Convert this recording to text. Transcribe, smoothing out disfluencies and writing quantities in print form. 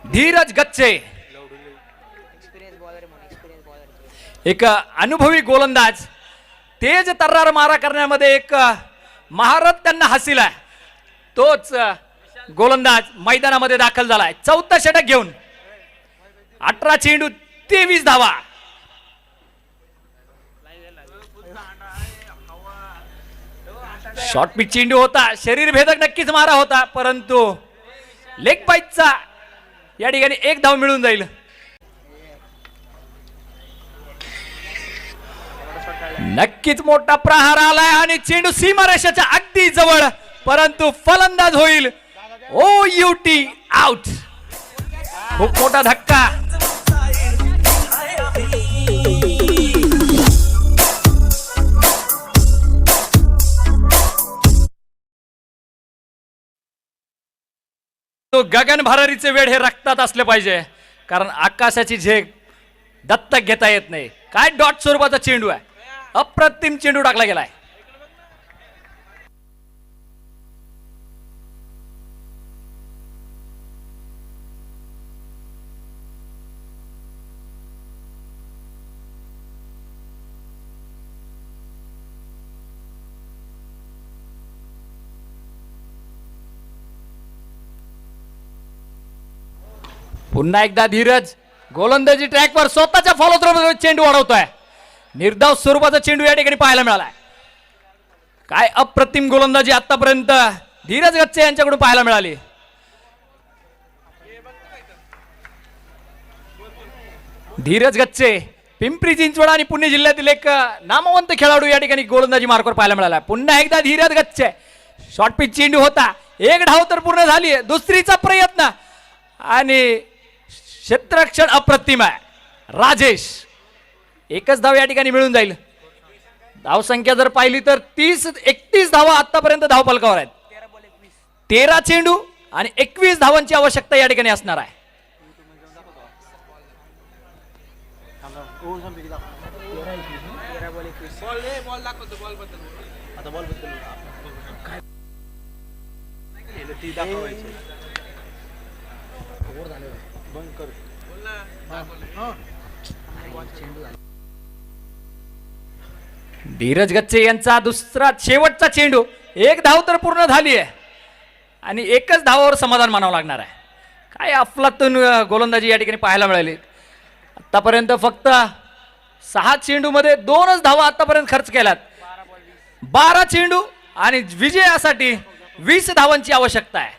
धीरज गच्चे एक अनुभवी गोलंदाज, तेज तर्रार मारा करण्यामध्ये एक महारथ त्यांना हासिल आहे. तोच गोलंदाज मैदानामध्ये दाखल झालाय. चौथा षटक घेऊन 18 चेंडू 23 धावा. शॉर्ट पिच चेंडू होता, शरीर भेदक नक्कीच मारा होता, परंतु लेग बाईटचा या ठिकाणी एक धाव मिळून जाईल. नक्कीच मोठा प्रहार आलाय आणि चेंडू सीमारेषेच्या अगदी जवळ, परंतु फलंदाज होईल OUT आउट. खूप मोठा धक्का. गगन भरारीचे वेळ हे रक्तात असले पाहिजे, कारण आकाशाची झेग दत्तक घेता येत नाही. काय डॉट स्वरूपाचा चेंडू आहे, अप्रतिम चेंडू टाकला गेलाय. पुन्हा एकदा धीरज गोलंदाजी ट्रॅकवर स्वतःच्या फॉलो थ्रो चेंडू वाढवतोय. निर्धाव स्वरूपाचा चेंडू या ठिकाणी पाहायला मिळालाय. काय अप्रतिम गोलंदाजी आतापर्यंत धीरज गच्चे यांच्याकडून पाहायला मिळाली. धीरज गच्चे पिंपरी चिंचवड आणि पुणे जिल्ह्यातील एक नामवंत खेळाडू या ठिकाणी गोलंदाजी मार्कवर पाहायला मिळाला. पुन्हा एकदा धीरज गच्चे, शॉर्ट पिच चेंडू होता, एक धाव तर पूर्ण झाली. दुसरीचा प्रयत्न आणि क्षेत्ररक्षण अप्रतिम आहे. राजेश, एकच धाव या ठिकाणी मिळून जाईल. धावसंख्या जर पाहिली तर 31 धावा आतापर्यंत धावफलकावर आहेत. 13 चेंडू आणि 21 धावांची आवश्यकता या ठिकाणी असणार आहे. धीरज गच्चे यांचा दुसरा शेवटचा चेंडू, एक धाव तर पूर्ण झाली आहे आणि एकच धावावर समाधान मानावं लागणार आहे. काय अफलातून गोलंदाजी या ठिकाणी पाहायला मिळाली. आतापर्यंत फक्त 6 चेंडूमध्ये 2च धावा आतापर्यंत खर्च केल्यात. 12 चेंडू आणि विजयासाठी 20 धावांची आवश्यकता आहे.